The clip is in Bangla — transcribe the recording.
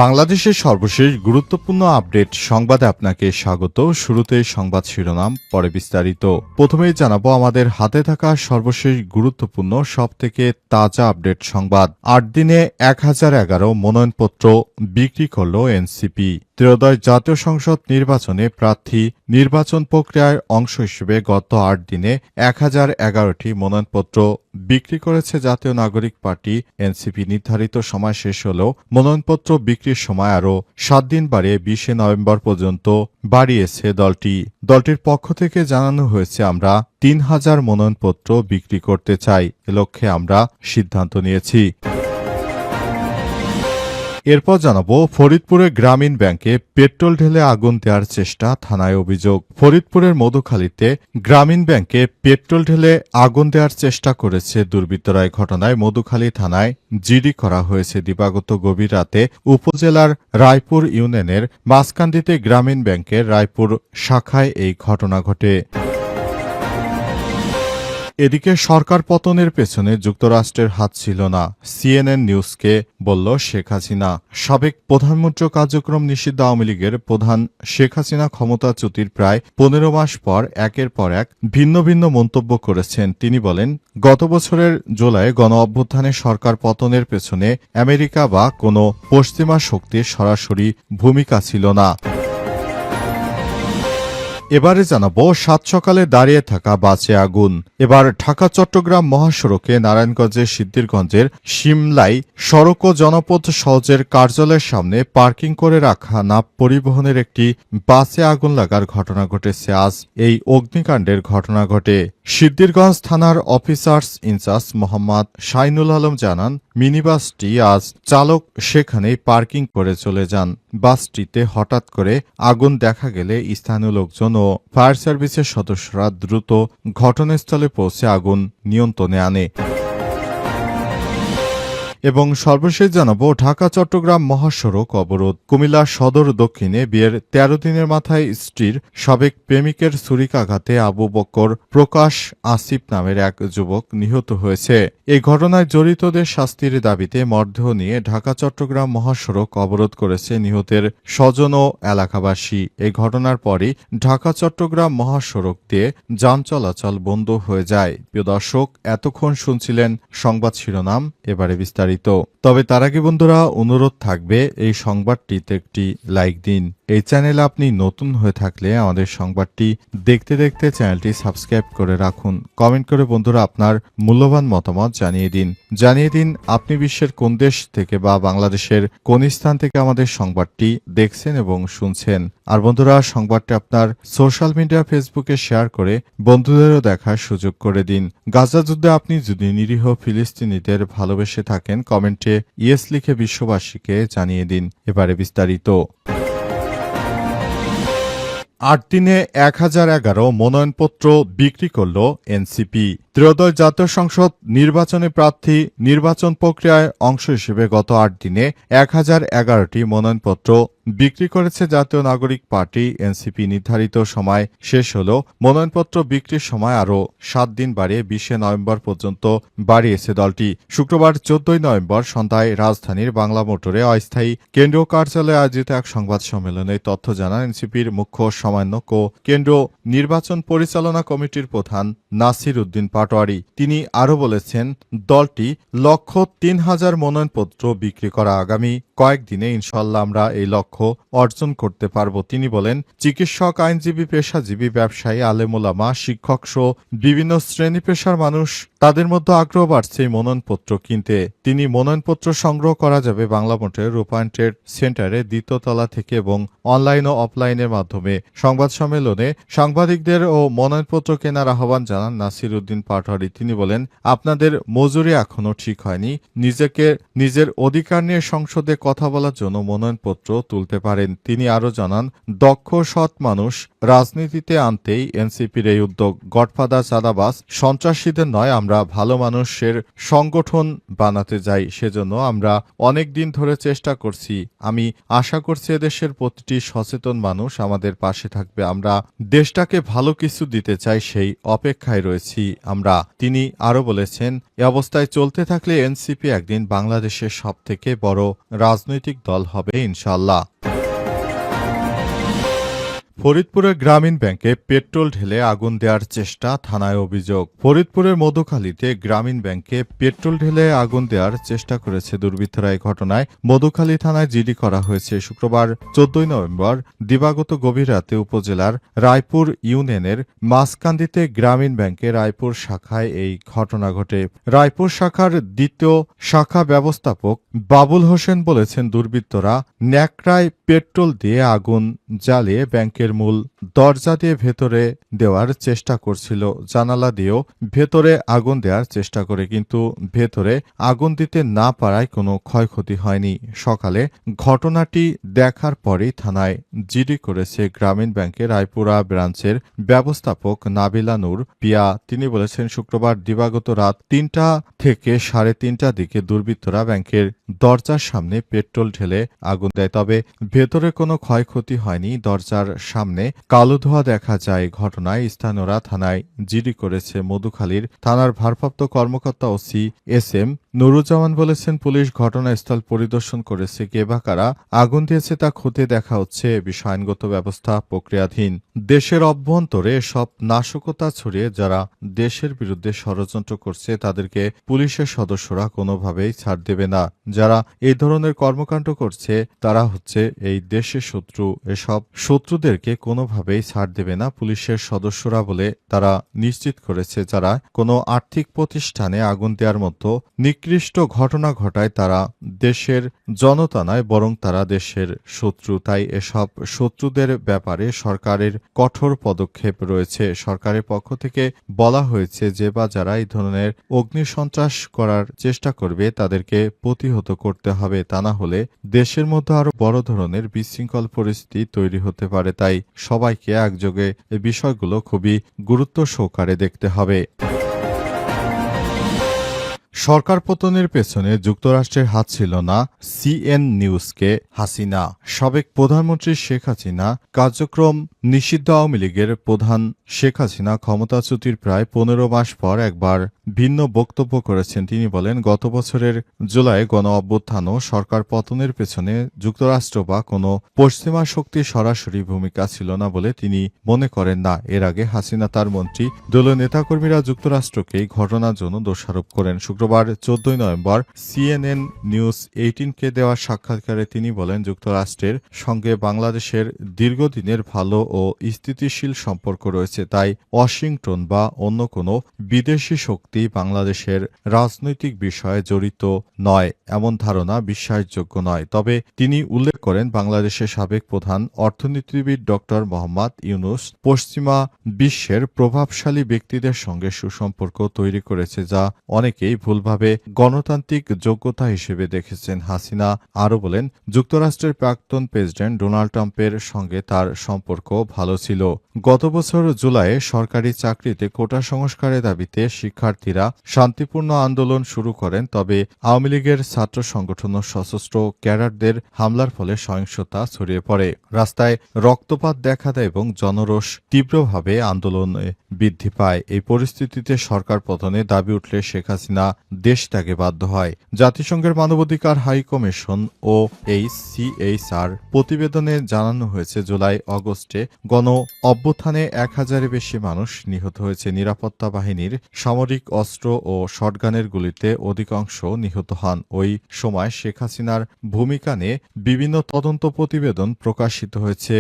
বাংলাদেশের সর্বশেষ গুরুত্বপূর্ণ আপডেট সংবাদে আপনাকে স্বাগত। শুরুতেই সংবাদ শিরোনাম, পরে বিস্তারিত। প্রথমেই জানাবো আমাদের হাতে থাকা সর্বশেষ গুরুত্বপূর্ণ সবথেকে তাজা আপডেট সংবাদ। ৮ দিনে ১,০১১ মনোনয়নপত্র বিক্রি করল এনসিপি। ত্রয়োদশ জাতীয় সংসদ নির্বাচনে প্রার্থী নির্বাচন প্রক্রিয়ার অংশ হিসেবে গত ৮ দিনে ১,০১১টি মনোনয়নপত্র বিক্রি করেছে জাতীয় নাগরিক পার্টি এনসিপি। নির্ধারিত সময় শেষ হলেও মনোনয়নপত্র বিক্রির সময় আরও ৭ দিন বাড়িয়ে ২০ নভেম্বর পর্যন্ত বাড়িয়েছে দলটির পক্ষ থেকে জানানো হয়েছে, আমরা ৩,০০০ মনোনয়নপত্র বিক্রি করতে চাই, এ লক্ষ্যে আমরা সিদ্ধান্ত নিয়েছি। এরপর জানাবো ফরিদপুরে গ্রামীণ ব্যাংকে পেট্রোল ঢেলে আগুন দেওয়ার চেষ্টা, থানায় অভিযোগ। ফরিদপুরের মধুখালীতে গ্রামীণ ব্যাংকে পেট্রোল ঢেলে আগুন দেওয়ার চেষ্টা করেছে দুর্বৃত্তরা। এই ঘটনায় মধুখালী থানায় জিডি করা হয়েছে। দিবাগত গভীর রাতে উপজেলার রায়পুর ইউনিয়নের মাঝকান্দিতে গ্রামীণ ব্যাংকের রায়পুর শাখায় এই ঘটনা ঘটে। এদিকে সরকার পতনের পেছনে যুক্তরাষ্ট্রের হাত ছিল না, সিএনএন নিউজকে বলল শেখ হাসিনা। সাবেক প্রধানমন্ত্রী কার্যক্রম নিষিদ্ধ আওয়ামী লীগের প্রধান শেখ হাসিনা ক্ষমতাচ্যুতির প্রায় ১৫ মাস পর একের পর এক ভিন্ন ভিন্ন মন্তব্য করেছেন। তিনি বলেন, গত বছরের জুলাই গণ অভ্যুত্থানে সরকার পতনের পেছনে আমেরিকা বা কোনো পশ্চিমা শক্তির সরাসরি ভূমিকা ছিল না। এবারে জানাবো সাত সকালে দাঁড়িয়ে থাকা বাসে আগুন। এবার ঢাকা চট্টগ্রাম মহাসড়কে নারায়ণগঞ্জের সিদ্ধিরগঞ্জের শিমলাই সড়ক ও জনপথ সহজের কার্যালয়ের সামনে পার্কিং করে রাখা নাপ পরিবহনের একটি বাসে আগুন লাগার ঘটনা ঘটেছে। আজ এই অগ্নিকাণ্ডের ঘটনা ঘটে। সিদ্ধিরগঞ্জ থানার অফিসার্স ইনচার্জ মোহাম্মদ শাইনুল আলম জানান, মিনিবাসটি আজ চালক সেখানেই পার্কিং করে চলে যান। বাসটিতে হঠাৎ করে আগুন দেখা গেলে স্থানীয় লোকজন ও ফায়ার সার্ভিসের সদস্যরা দ্রুত ঘটনাস্থলে পৌঁছে আগুন নিয়ন্ত্রণে আনে। এবং সর্বশেষ জানাবো ঢাকা চট্টগ্রাম মহাসড়ক অবরোধ। কুমিল্লা সদর দক্ষিণে বিয়ের ১৩ দিনের মাথায় স্ত্রীর সাবেক প্রেমিকের ছুরিকাঘাতে আবু বকর প্রকাশ আসিফ নামের এক যুবক নিহত হয়েছে। এই ঘটনায় জড়িতদের শাস্তির দাবিতে মরদেহ নিয়ে ঢাকা চট্টগ্রাম মহাসড়ক অবরোধ করেছে নিহতের স্বজন ও এলাকাবাসী। এই ঘটনার পরই ঢাকা চট্টগ্রাম মহাসড়ক দিয়ে যান চলাচল বন্ধ হয়ে যায়। প্রিয় দর্শক, এতক্ষণ শুনছিলেন সংবাদ শিরোনাম, এবারে বিস্তারিত। তবে তার আগে বন্ধুরা, অনুরোধ থাকবে এই সংবাদটিতে একটি লাইক দিন। এই চ্যানেলে আপনি নতুন হয়ে থাকলে আমাদের সংবাদটি দেখতে দেখতে চ্যানেলটি সাবস্ক্রাইব করে রাখুন। কমেন্ট করে বন্ধুরা আপনার মূল্যবান মতামত জানিয়ে দিন আপনি বিশ্বের কোন দেশ থেকে বা বাংলাদেশের কোন স্থান থেকে আমাদের সংবাদটি দেখছেন এবং শুনছেন। আর বন্ধুরা, সংবাদটি আপনার সোশ্যাল মিডিয়া ফেসবুকে শেয়ার করে বন্ধুদেরও দেখার সুযোগ করে দিন। গাজা যুদ্ধে আপনি যদি নিরীহ ফিলিস্তিনিদের ভালোবেসে থাকেন, কমেন্টে ইয়েস লিখে বিশ্ববাসীকে জানিয়ে দিন। এবারে বিস্তারিত। ৮ দিনে ১,০১১ মনোনয়নপত্র বিক্রি করল এনসিপি। ত্রয়োদশ জাতীয় সংসদ নির্বাচনে প্রার্থী নির্বাচন প্রক্রিয়ায় অংশ হিসেবে গত ৮ দিনে ১,০১১টি মনোনয়নপত্র বিক্রি করেছে জাতীয় নাগরিক পার্টি এনসিপি। নির্ধারিত সময় শেষ হলেও মনোনয়নপত্র বিক্রির সময় আরও ৭ দিন বাড়িয়ে ২০ নভেম্বর পর্যন্ত বাড়িয়েছে দলটি। শুক্রবার ১৪ নভেম্বর সন্ধ্যায় রাজধানীর বাংলা মোটরে অস্থায়ী কেন্দ্রীয় কার্যালয়ে আয়োজিত এক সংবাদ সম্মেলনে তথ্য জানান এনসিপির মুখ্য সমন্বয়ক ও কেন্দ্রীয় নির্বাচন পরিচালনা কমিটির প্রধান নাসির উদ্দিন পাটোয়ারি। তিনি আরও বলেছেন, দলটি লক্ষ্য ৩,০০০ মনোনয়নপত্র বিক্রি করা। আগামী কয়েকদিনে ইনশাল্লাহ আমরা এই লক্ষ্য অর্জন করতে পারব। তিনি বলেন, চিকিৎসক, আইনজীবী, পেশাজীবী, ব্যবসায়ী, আলেমোলামা, শিক্ষক সহ বিভিন্ন শ্রেণী পেশার মানুষ, তাদের মধ্যে আগ্রহ বাড়ছে এই মনোনয়নপত্র কিনতে। তিনি মনোনয়নপত্র সংগ্রহ করা যাবে বাংলা মোটরের রূপায়ণ ট্রেড সেন্টারে দ্বিতীয় তলা থেকে এবং অনলাইন ও অফলাইনের মাধ্যমে। সংবাদ সম্মেলনে সাংবাদিকদের ও মনোনয়নপত্র কেনার আহ্বান জানান নাসির উদ্দিন পাটোয়ারি। তিনি বলেন, আপনাদের মজুরি এখনো ঠিক হয়নি। নিজের অধিকার নিয়ে সংসদে কথা বলার জন্য মনোনয়নপত্র তুলতে পারেন। তিনি আরও জানান, দক্ষ সৎ মানুষ রাজনীতিতে আনতেই এনসিপির এই উদ্যোগ। গডফাদার, চাঁদাবাজ, সন্ত্রাসীদের নয়, আমরা ভালো মানুষের সংগঠন বানাতে যাই। সেজন্য আমরা অনেক দিন ধরে চেষ্টা করছি। আমি আশা করছি এদেশের প্রতিটি সচেতন মানুষ আমাদের পাশে থাকবে। আমরা দেশটাকে ভালো কিছু দিতে চাই, সেই অপেক্ষায় রয়েছি আমরা। তিনি আরও বলেছেন, এ অবস্থায় চলতে থাকলে এনসিপি একদিন বাংলাদেশের সবথেকে বড় রাজনৈতিক দল হবে ইনশাআল্লাহ। ফরিদপুরের গ্রামীণ ব্যাংকে পেট্রোল ঢেলে আগুন দেওয়ার চেষ্টা, থানায় অভিযোগ। ফরিদপুরের মধুখালীতে গ্রামীণ ব্যাংকে পেট্রোল ঢেলে আগুন দেওয়ার চেষ্টা করেছে দুর্বৃত্তরা। এই ঘটনায় মধুখালী থানায় জিডি করা হয়েছে। শুক্রবার 14 নভেম্বর দিবাগত গভীর রাতে উপজেলার রায়পুর ইউনিয়নের মাঝকান্দিতে গ্রামীণ ব্যাংকের রায়পুর শাখায় এই ঘটনা ঘটে। রায়পুর শাখার দ্বিতীয় শাখা ব্যবস্থাপক বাবুল হোসেন বলেছেন, দুর্বৃত্তরা ন্যাকড়ায় পেট্রোল দিয়ে আগুন জ্বালিয়ে ব্যাংকের মূল দরজা দিয়ে ভেতরে দেওয়ার চেষ্টা করছিল। জানালা দিয়েও ভেতরে আগুন দেওয়ার চেষ্টা করে, কিন্তু ভেতরে আগুন দিতে না পারায় কোনো ক্ষয়ক্ষতি হয়নি। সকালে ঘটনাটি দেখার পরেই থানায় জিডি করেছে গ্রামীণ ব্যাংকের রায়পুরা ব্রাঞ্চের ব্যবস্থাপক নাবিলা নূর পিয়া। তিনি বলেছেন, শুক্রবার দিবাগত রাত 3টা থেকে 3:30টার দিকে দুর্বৃত্তরা ব্যাংকের দরজার সামনে পেট্রোল ঢেলে আগুন দেয়। তবে ভেতরে কোনো ক্ষয়ক্ষতি হয়নি। দরজার সামনে কালো ধোঁয়া দেখা যায়। ঘটনায় স্থানীয়রা থানায় জিডি করেছে। মধুখালীর থানার ভারপ্রাপ্ত কর্মকর্তা ওসি এস এম নুরুজ্জামান বলেছেন, পুলিশ ঘটনাস্থল পরিদর্শন করেছে। কে বা কারা আগুন দিয়েছে তা খতিয়ে দেখা হচ্ছে। এ বিষয়ে আইনগত ব্যবস্থা প্রক্রিয়াধীন। দেশের অভ্যন্তরে সব নাশকতা ছড়িয়ে যারা দেশের বিরুদ্ধে ষড়যন্ত্র করছে তাদেরকে পুলিশের সদস্যরা কোনোভাবেই ছাড় দেবে না। যারা এই ধরনের কর্মকাণ্ড করছে তারা হচ্ছে এই দেশের শত্রু। এসব শত্রুদেরকে কোনোভাবেই ছাড় দেবে না পুলিশের সদস্যরা বলে তারা নিশ্চিত করেছে। যারা কোনো আর্থিক প্রতিষ্ঠানে আগুন দেওয়ার মতো নিকৃষ্ট ঘটনা ঘটায় তারা দেশের জনতা নয়, বরং তারা দেশের শত্রু। তাই এসব শত্রুদের ব্যাপারে সরকারের কঠোর পদক্ষেপ রয়েছে। সরকারের পক্ষ থেকে বলা হয়েছে যে বা যারা এই ধরনের অগ্নিসন্ত্রাস করার চেষ্টা করবে তাদেরকে প্রতিহত করতে হবে। তা না হলে দেশের মধ্যে আরো বড় ধরনের বিশৃঙ্খল পরিস্থিতি তৈরি হতে পারে। তাই সবাইকে একযোগে এই বিষয়গুলো খুবই গুরুত্ব সহকারে দেখতে হবে। সরকার পতনের পেছনে যুক্তরাষ্ট্রের হাত ছিল না, সিএন নিউজকে হাসিনা। সাবেক প্রধানমন্ত্রী শেখ হাসিনা কার্যক্রম নিষিদ্ধ আওয়ামী লীগের প্রধান শেখ হাসিনা ক্ষমতাচ্যুতির প্রায় 15 মাস পর একবার ভিন্ন বক্তব্য করেছেন। তিনি বলেন, গত বছরের জুলাই গণ অভ্যুত্থান ও সরকার পতনের পেছনে যুক্তরাষ্ট্র বা কোনো পশ্চিমা শক্তির সরাসরি ভূমিকা ছিল না বলে তিনি মনে করেন না। এর আগে হাসিনা তার মন্ত্রী দলীয় নেতাকর্মীরা যুক্তরাষ্ট্রকে এই ঘটনার জন্য দোষারোপ করেন। শুক্রবার 14 নভেম্বর CNN নিউজ 18কে দেওয়া সাক্ষাৎকারে তিনি বলেন, যুক্তরাষ্ট্রের সঙ্গে বাংলাদেশের দীর্ঘদিনের ভালো ও স্থিতিশীল সম্পর্ক রয়েছে। তাই ওয়াশিংটন বা অন্য কোনো বিদেশি শক্তি বাংলাদেশের রাজনৈতিক বিষয়ে জড়িত নয় এমন ধারণা বিশ্বাসযোগ্য নয়। তবে তিনি উল্লেখ করেন, বাংলাদেশের সাবেক প্রধান অর্থনীতিবিদ ডক্টর মোহাম্মদ ইউনূস পশ্চিমা বিশ্বের প্রভাবশালী ব্যক্তিদের সঙ্গে সুসম্পর্ক তৈরি করেছে, যা অনেকেই ভুলভাবে গণতান্ত্রিক যোগ্যতা হিসেবে দেখেছেন। হাসিনা আরও বলেন, যুক্তরাষ্ট্রের প্রাক্তন প্রেসিডেন্ট ডোনাল্ড ট্রাম্পের সঙ্গে তার সম্পর্ক ভালো ছিল। গত বছর জুলাইয়ে সরকারি চাকরিতে কোটা সংস্কারের দাবিতে শিক্ষার্থীরা শান্তিপূর্ণ আন্দোলন শুরু করেন। তবে আওয়ামী লীগের ছাত্র সংগঠন ও সশস্ত্র ক্যাডারদের হামলার ফলে সহিংসতা ছড়িয়ে পড়ে। রাস্তায় রক্তপাত দেখা দেয় এবং জনরোষ তীব্রভাবে আন্দোলনে বৃদ্ধি পায়। এই পরিস্থিতিতে সরকার পতনে দাবি উঠলে শেখ হাসিনা দেশ ত্যাগে বাধ্য হয়। জাতিসংঘের মানবাধিকার হাই কমিশন ও HCHR প্রতিবেদনে জানানো হয়েছে, জুলাই আগস্টে গণ অভ্যুত্থানে 1000-এর বেশি মানুষ নিহত হয়েছে। নিরাপত্তা বাহিনীর সামরিক অস্ত্র ও শটগানের গুলিতে অধিকাংশ নিহত হন। ওই সময় শেখ হাসিনার ভূমিকা নিয়ে বিভিন্ন তদন্ত প্রতিবেদন প্রকাশিত হয়েছে।